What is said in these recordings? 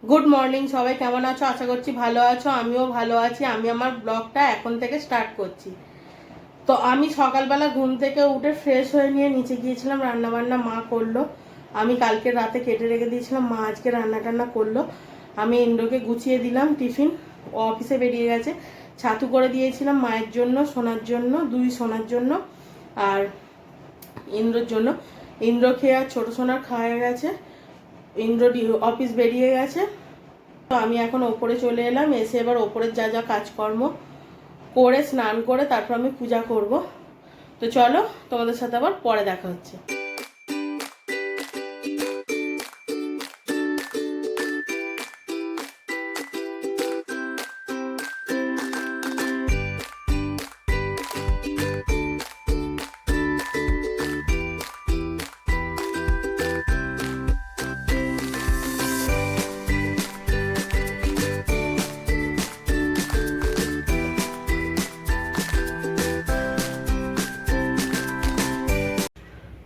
Good morning সবাই, কেমন আছো? আশা করছি ভালো আছো। আমিও ভালো আছি। আমি আমার ব্লগটা এখন থেকে স্টার্ট করছি। তো আমি সকালবেলা ঘুম থেকে উঠে ফ্রেশ হয়ে নিয়ে নিচে গিয়েছিলাম। রান্নাবান্না মা করলো। আমি কালকে রাতে কেটে রেখে দিয়েছিলাম, মা আজকে রান্না টান্না করলো। আমি ইন্দ্রকে গুছিয়ে দিলাম টিফিন, ও অফিসে বেরিয়ে গেছে। ছাতু করে দিয়েছিলাম মায়ের জন্য, সোনার জন্য, দুই সোনার জন্য আর ইন্দ্রর জন্য। ইন্দ্র খেয়ে আর ছোটো সোনার খাওয়া গেছে। ইন্দ্র অফিস বেরিয়ে গেছে। তো আমি এখন ওপরে চলে এলাম, এসে এবার ওপরের যা যা কাজকর্ম করে স্নান করে তারপর আমি পূজা করব। তো চলো, তোমাদের সাথে আবার পরে দেখা হচ্ছে।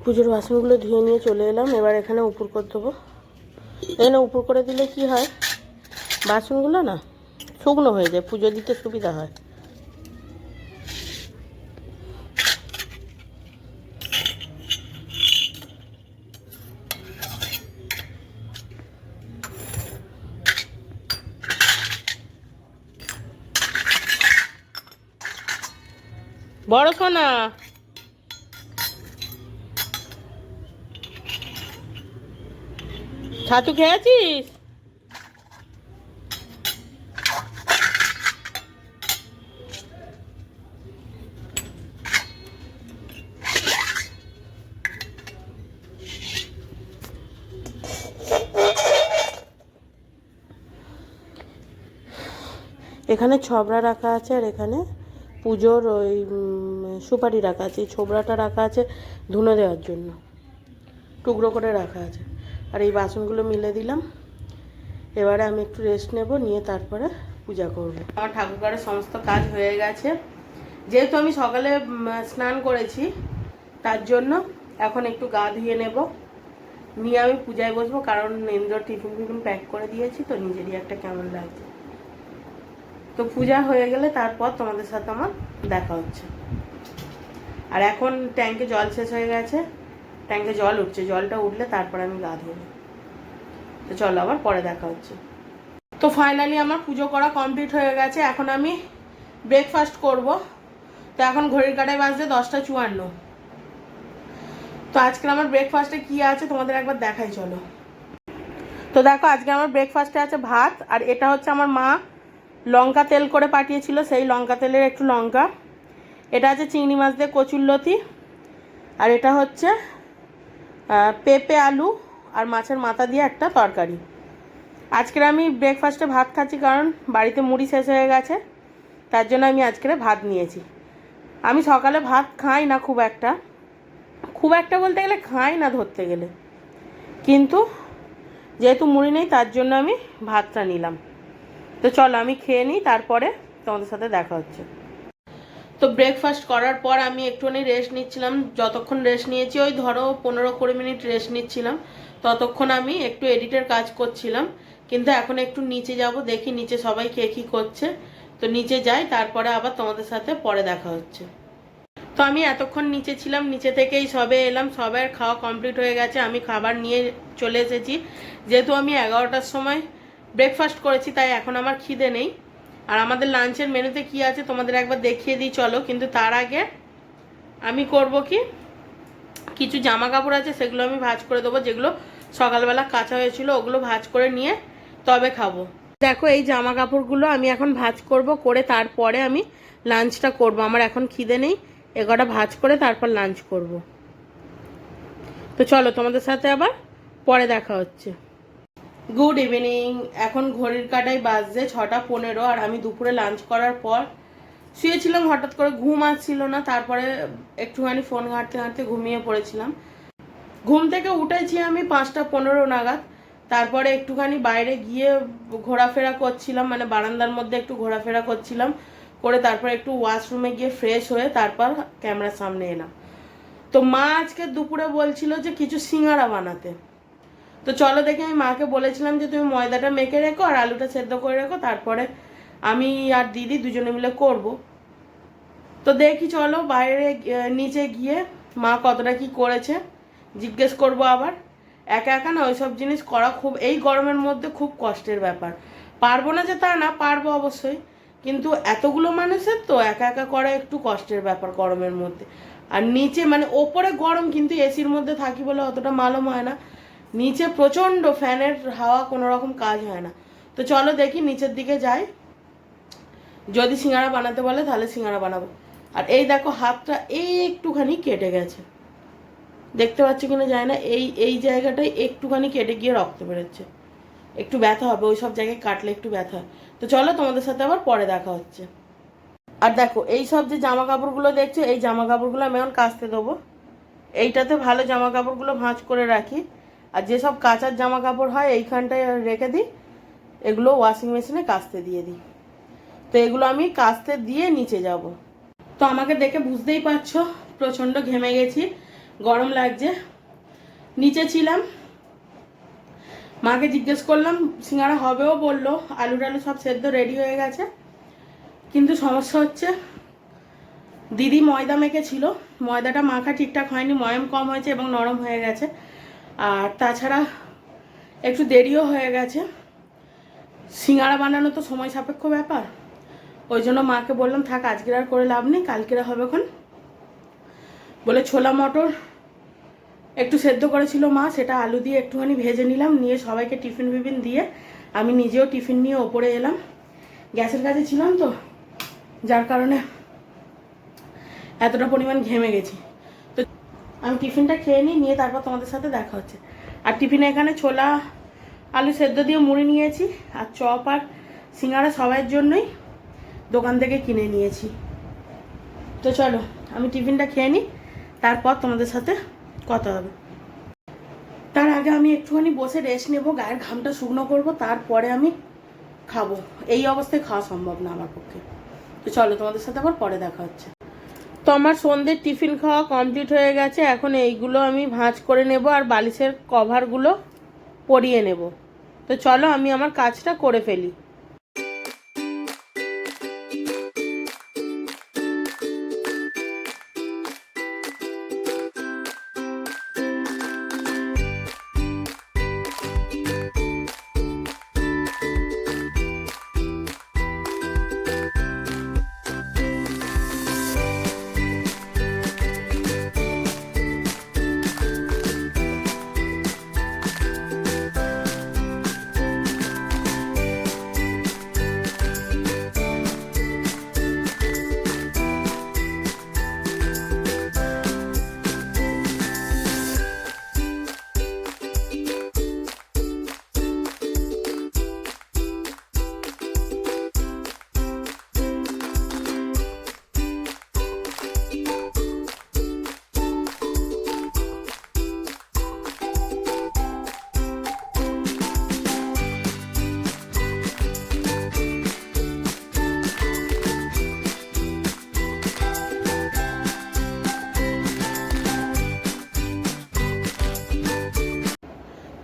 পুজোর বাসনগুলো ধুয়ে নিয়ে চলে এলাম। এবার এখানে উপর করে দেবো। এখানে উপর করে দিলে কি হয়, বাসনগুলো না শুকনো হয়ে যায়, পুজো দিতে সুবিধা হয়। বড় সোনা, ছাতু খেয়েছিস? এখানে ছবড়া রাখা আছে আর এখানে পুজোর ওই সুপারি রাখা আছে। এই ছোবড়াটা রাখা আছে ধুনো দেওয়ার জন্য, টুকরো করে রাখা আছে। আর এই বাসনগুলো মিলে দিলাম। এবারে আমি একটু রেস্ট নেব, নিয়ে তারপরে পূজা করব। আমার ঠাকুরঘরের সমস্ত কাজ হয়ে গেছে। যেহেতু আমি সকালে স্নান করেছি, তার জন্য এখন একটু গা ধুয়ে নেব, নিয়ে আমি পূজায় বসবো। কারণ ইন্দ্র টিফিন ফিফিন প্যাক করে দিয়েছি, তো নিজেরই একটা কেমন লাগছে। তো পূজা হয়ে গেলে তারপর তোমাদের সাথে আমার দেখা হচ্ছে। আর এখন ট্যাঙ্কে জল শেষ হয়ে গেছে, ট্যাঙ্কে জল উঠছে, জলটা উঠলে তারপর আমি গা ধুবো। তো চলো, আবার পরে দেখা হচ্ছে। তো ফাইনালি আমার পুজো করা কমপ্লিট হয়ে গেছে। এখন আমি ব্রেকফাস্ট করব। তো এখন ঘড়ির কাঁটায় বাজছে 10টা 54। তো আজকে আমার ব্রেকফাস্টে কি আছে তোমাদের একবার দেখাই, চলো। তো দেখো, আজকে আমার ব্রেকফাস্টে আছে ভাত, আর এটা হচ্ছে আমার মা লঙ্কা তেল করে পাঠিয়েছিল, সেই লঙ্কা তেলের একটু লঙ্কা। এটা আছে চিংড়ি মাছ দিয়ে কচুরলতি, আর এটা হচ্ছে পেঁপে আলু আর মাছের মাথা দিয়ে একটা তরকারি। আজকের আমি ব্রেকফাস্টে ভাত খাচ্ছি কারণ বাড়িতে মুড়ি শেষ হয়ে গেছে, তার জন্য আমি আজকের ভাত নিয়েছি। আমি সকালে ভাত খাই না খুব একটা, বলতে গেলে খাই না ধরতে গেলে, কিন্তু যেহেতু মুড়ি নেই তার জন্য আমি ভাতটা নিলাম। তো চলো আমি খেয়ে নিই, তারপরে তোমাদের সাথে দেখা হচ্ছে। তো ব্রেকফাস্ট করার পর আমি একটুখানি রেস্ট নিচ্ছিলাম। যতক্ষণ রেস্ট নিয়েছি, ওই ধরো 15-20 মিনিট রেস্ট নিচ্ছিলাম। ততক্ষণ আমি একটু এডিটের কাজ করছিলাম। কিন্তু এখন একটু নিচে যাব, দেখি নিচে সবাই কে কী করছে। তো নিচে যাই, তারপরে আবার তোমাদের সাথে পরে দেখা হচ্ছে। তো আমি এতক্ষণ নিচে ছিলাম, নিচে থেকেই সবে এলাম। সবার খাওয়া কমপ্লিট হয়ে গেছে, আমি খাবার নিয়ে চলে এসেছি। যেহেতু আমি 11টার সময় ব্রেকফাস্ট করেছি, তাই এখন আমার খিদে নেই। আর আমাদের লাঞ্চের মেনুতে কি আছে তোমাদের একবার দেখিয়ে দিই চলো। কিন্তু তার আগে আমি করব কি, কিছু জামা কাপড় আছে সেগুলো আমি ভাঁজ করে দেবো, যেগুলো সকালবেলা কাঁচা হয়েছিল ওগুলো ভাঁজ করে নিয়ে তবে খাবো। দেখো, এই জামা কাপড়গুলো আমি এখন ভাঁজ করব, করে তারপরে আমি লাঞ্চটা করব। আমার এখন খিদে নেই, এগুলোটা ভাঁজ করে তারপর লাঞ্চ করব। তো চলো, তোমাদের সাথে আবার পরে দেখা হচ্ছে। Good evening. এখন ঘড়ির কাঁটায় বাজছে 6টা 15, আর আমি দুপুরে লাঞ্চ করার পর শুয়েছিলাম। হঠাৎ করে ঘুম আসছিল না, তারপরে একটুখানি ফোন ঘাঁটতে ঘাঁটতে ঘুমিয়ে পড়েছিলাম। ঘুম থেকে উঠেছি আমি 5টা 15 নাগাদ। তারপরে একটুখানি বাইরে গিয়ে ঘোরাফেরা করছিলাম, মানে বারান্দার মধ্যে একটু ঘোরাফেরা করছিলাম, করে তারপর একটু ওয়াশরুমে গিয়ে ফ্রেশ হয়ে তারপর ক্যামেরার সামনে এলাম। তো মা আজকে দুপুরে বলছিল যে কিছু সিঙ্গারা বানাতে। তো তো চলো দেখি, আমি মাকে বলেছিলাম যে তুমি ময়দাটা মেখে রেখো আর আলুটা সেদ্ধ করে রেখো, তারপরে আমি আর দিদি দুজনে মিলে করব। তো দেখি চলো বাইরে নিচে গিয়ে মা কতটা কি করেছে জিজ্ঞেস করব আবার। একা একা না ওইসব জিনিস করা খুব, এই গরমের মধ্যে খুব কষ্টের ব্যাপার। পারবো না যে তা না, পারবো অবশ্যই, কিন্তু এতগুলো মানুষের তো একা একা করা একটু কষ্টের ব্যাপার গরমের মধ্যে। আর নিচে মানে ওপরে গরম, কিন্তু এসির মধ্যে থাকি বলে অতটা মালুম হয় না, নিচে প্রচণ্ড ফ্যানের হাওয়া, কোনো রকম কাজ হয় না। তো চলো দেখি নিচের দিকে যাই, যদি সিঙ্গারা বানাতে বলে তাহলে সিঙ্গারা বানাবো। আর এই দেখো হাতটা একটুখানি কেটে গেছে, দেখতে পাচ্ছ কিনা যায় না, এই জায়গাটায় একটুখানি কেটে গিয়ে রক্ত বেরোচ্ছে, একটু ব্যথা হবে, ওই সব জায়গায় কাটলে একটু ব্যথা হয়। তো চলো তোমাদের সাথে আবার পরে দেখা হচ্ছে। আর দেখো এই সব যে জামা কাপড়গুলো দেখছো, এই জামা কাপড়গুলো আমি এখন কাচতে দেবো। এইটাতে ভালো জামা কাপড়গুলো ভাঁজ করে রাখি, আর যেসব কাচার জামা কাপড় হয় এইখানটায় রেখে দিই, এগুলো ওয়াশিং মেশিনে কাচতে দিয়ে দিই। তো এগুলো আমি কাচতে দিয়ে নিচে যাব। তো আমাকে দেখে বুঝতেই পারছো প্রচণ্ড ঘেমে গেছি, গরম লাগছে। নিচে ছিলাম, মাকে জিজ্ঞেস করলাম সিঙ্গারা হবেও বললো, আলু টালু সব সেদ্ধ রেডি হয়ে গেছে, কিন্তু সমস্যা হচ্ছে দিদি ময়দা মেখেছিল, ময়দাটা মাখা ঠিকঠাক হয়নি, ময়াম কম হয়েছে এবং নরম হয়ে গেছে, আর তাছাড়া একটু দেরিও হয়ে গেছে। সিঙ্গারা বানানো তো সময় সাপেক্ষ ব্যাপার, ওই জন্য মাকে বললাম থাক আজকের আর করে লাভ নেই, কালকেরা হবে এখন। বলে ছোলা মটর একটু সেদ্ধ করেছিল মা, সেটা আলু দিয়ে একটুখানি ভেজে নিলাম, নিয়ে সবাইকে টিফিন ফিফিন দিয়ে আমি নিজেও টিফিন নিয়ে ওপরে এলাম। গ্যাসের কাছে ছিলাম তো, যার কারণে এতটা পরিমাণ ঘেমে গেছি। তো আমি টিফিনটা খেয়ে নিয়ে তারপর তোমাদের সাথে দেখা হচ্ছে। আর টিফিনে এখানে ছোলা আলু সেদ্ধ দিয়ে মুড়ি নিয়েছি, আর চপ আর সিঙ্গারা সবাইয়ের জন্যই দোকান থেকে কিনে নিয়েছি। তো চলো আমি টিফিনটা খেয়ে নিই, তারপর তোমাদের সাথে কথা হবে। তার আগে আমি একটুখানি বসে রেস্ট নেবো, গায়ের ঘামটা শুকনো করবো, তারপরে আমি খাবো। এই অবস্থায় খাওয়া সম্ভব না আমার পক্ষে। তো চলো তোমাদের সাথে আবার পরে দেখা হচ্ছে। তো আমার সন্ধ্যের টিফিন খাওয়া কমপ্লিট হয়ে গেছে, এখন এইগুলো আমি ভাঁজ করে নেব আর বালিশের কভারগুলো পরিয়ে নেব। তো চলো আমি আমার কাজটা করে ফেলি।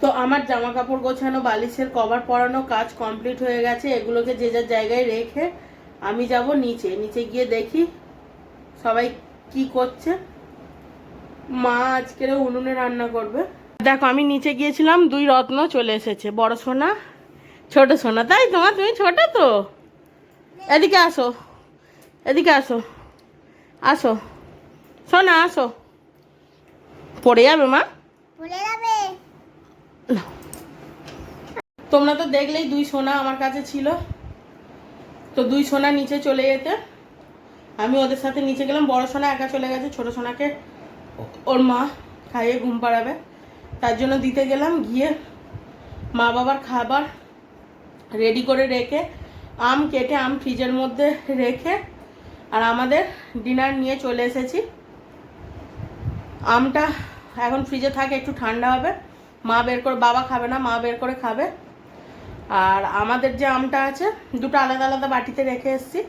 তো আমার জামা কাপড় গোছানো, বালিশের কভার পরানো কাজ কমপ্লিট হয়ে গেছে। এগুলোকে যে যার জায়গায় রেখে আমি যাব নিচে। নিচে গিয়ে দেখি সবাই কি করছে। মা আজকের উনুনে রান্না করবে। দেখো আমি নিচে গিয়েছিলাম, দুই রত্ন চলে এসেছে, বড় সোনা ছোট সোনা। তাই তোমার, তুমি ছোট তো, এদিকে আসো, এদিকে আসো, আসো সোনা আসো। পড়ে যাবে মা, পড়ে যাবে। তোমরা তো দেখলেই দুই সোনা আমার কাছে ছিল, তো দুই সোনা নিচে চলে যেতে আমি ওদের সাথে নিচে গেলাম। বড় সোনা একা চলে গেছে, ছোট সোনাকে ওর মা খাইয়ে ঘুম পাড়াবে, তার জন্য দিতে গেলাম। গিয়ে মা বাবার খাবার রেডি করে রেখে, আম কেটে আম ফ্রিজের মধ্যে রেখে, আর আমাদের ডিনার নিয়ে চলে এসেছি। আমটা এখন ফ্রিজে থাকে, একটু ঠান্ডা হবে, মা বের করে, বাবা খাবে না, মা বের করে খাবে। আর আমাদের যে আমটা আছে, দুটো আলাদা আলাদা বাটিতে রেখে এসেছি।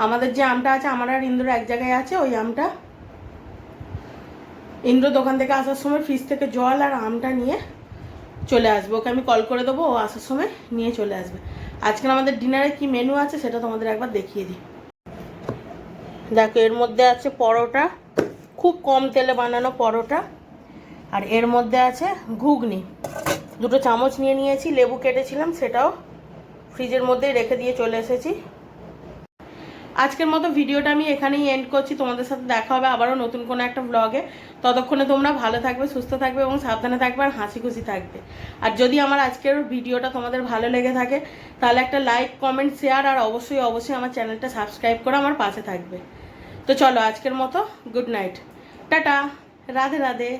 আমাদের যে আমটা আছে, আমার আর ইন্দ্র এক জায়গায় আছে, ওই আমটা ইন্দ্র দোকান থেকে আসার সময় ফ্রিজ থেকে জল আর আমটা নিয়ে চলে আসবে। ওকে আমি কল করে দেবো, ও আসার সময় নিয়ে চলে আসবে। আজকে আমাদের ডিনারে কি মেনু আছে সেটা তোমাদের একবার দেখিয়ে দিই। দেখো, এর মধ্যে আছে পরোটা, খুব কম তেলে বানানো পরোটা, আর এর মধ্যে আছে ঘুগনি। 2 চামচ নিয়ে নিয়েছি, লেবু কেটেছিলাম, সেটাও ফ্রিজের মধ্যে রেখে দিয়ে চলে এসেছি। আজকের মতো ভিডিওটা আমি এখানেই এন্ড করছি। তোমাদের সাথে দেখা হবে আবারও নতুন কোনো একটা ব্লগে। ততক্ষণে তোমরা ভালো থাকবে, সুস্থ থাকবে এবং সাবধানে থাকবে আর হাসি খুশি থাকবে। আর যদি আমার আজকের ভিডিওটা তোমাদের ভালো লেগে থাকে তাহলে একটা লাইক, কমেন্ট, শেয়ার আর অবশ্যই অবশ্যই আমার চ্যানেলটা সাবস্ক্রাইব করে আমার পাশে থাকবে। তো চলো, আজকের মতো good night, tata, Radhe Radhe.